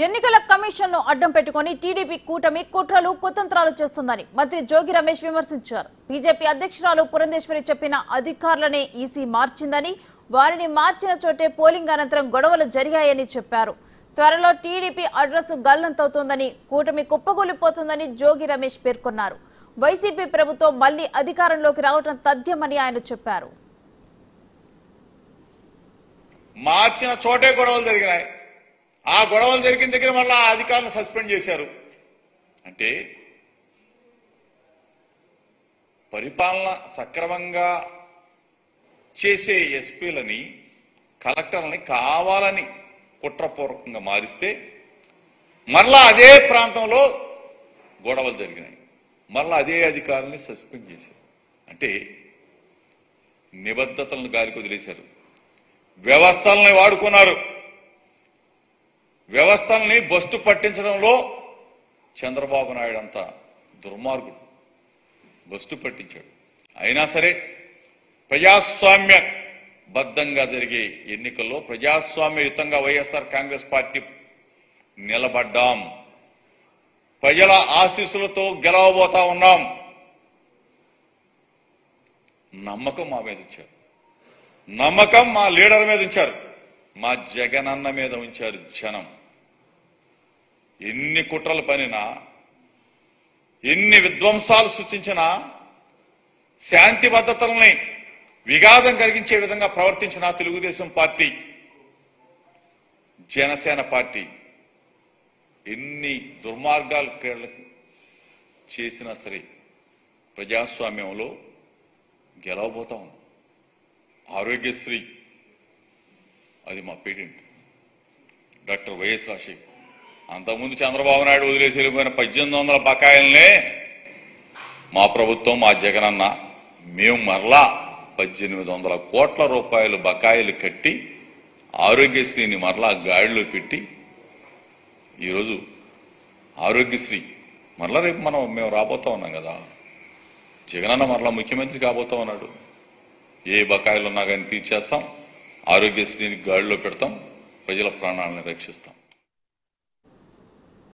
ఎన్నికల కమిషన్ను అడ్డం పెట్టుకొని టీడీపీ కూటమి కుట్రలు కుతంత్రాలు చేస్తుందని మంత్రి జోగి రమేష్ విమర్శించారు. బీజేపీ అధ్యక్షురాలు పురంధేశ్వరి చెప్పిన అధికారులనే ఈసీ మార్చిందని, వారిని మార్చిన చోటే పోలింగ్ అనంతరం గొడవలు జరిగాయని చెప్పారు. త్వరలో టీడీపీ అడ్రస్ గల్లంతవుతోందని, కూటమి కుప్పగూలిపోతుందని జోగి రమేష్ పేర్కొన్నారు. వైసీపీ ప్రభుత్వం మళ్లీ అధికారంలోకి రావడం తథ్యమని ఆయన చెప్పారు. మార్చిన చోటే గొడవలు జరిగినాయి. ఆ గొడవలు జరిగిన దగ్గర మళ్ళా అధికారులను సస్పెండ్ చేశారు. అంటే పరిపాలన సక్రమంగా చేసే ఎస్పీలని, కలెక్టర్లని కావాలని కుట్రపూర్వకంగా మారిస్తే మరలా అదే ప్రాంతంలో గొడవలు జరిగినాయి. మరలా అదే అధికారుల్ని సస్పెండ్ చేశారు. అంటే నిబద్ధతలను గాలికి వదిలేశారు. వ్యవస్థల్ని వాడుకున్నారు. వ్యవస్థల్ని బస్టు పట్టించడంలో చంద్రబాబు నాయుడు అంతా దుర్మార్గుడు, బస్టు పట్టించాడు. అయినా సరే ప్రజాస్వామ్య బద్ధంగా జరిగే ఎన్నికల్లో ప్రజాస్వామ్యయుతంగా వైఎస్ఆర్ కాంగ్రెస్ పార్టీ నిలబడ్డాం. ప్రజల ఆశీస్సులతో గెలవబోతా ఉన్నాం. నమ్మకం మా మీద ఉంచారు. నమ్మకం మా లీడర్ మీద ఉంచారు. మా జగనన్న మీద ఉంచారు జనం. ఎన్ని కుట్రలు పనినా, ఎన్ని విధ్వంసాలు సృష్టించినా, శాంతి భద్రతల్ని విఘాతం కలిగించే విధంగా ప్రవర్తించిన తెలుగుదేశం పార్టీ, జనసేన పార్టీ ఎన్ని దుర్మార్గాలు క్రీడలకు చేసినా సరే ప్రజాస్వామ్యంలో గెలవబోతా ఉంది. ఆరోగ్యశ్రీ అది మా పేటెంట్. డాక్టర్ వైఎస్ రాజశేఖర్ అంతకుముందు చంద్రబాబు నాయుడు వదిలేసి వెళ్ళిపోయిన 1800 బకాయిలనే మా ప్రభుత్వం, మా జగనన్న మేము మరలా 1800 కోట్ల రూపాయలు బకాయిలు కట్టి ఆరోగ్యశ్రీని మరలా గాడిలో పెట్టి ఈరోజు ఆరోగ్యశ్రీ మరలా రేపు మేము రాబోతా ఉన్నాం కదా. జగనన్న మరలా ముఖ్యమంత్రి కాబోతా ఉన్నాడు. ఏ బకాయిలు ఉన్నా కానీ తీర్చేస్తాం, ఆరోగ్యశ్రీని గాడిలో పెడతాం, ప్రజల ప్రాణాలను రక్షిస్తాం.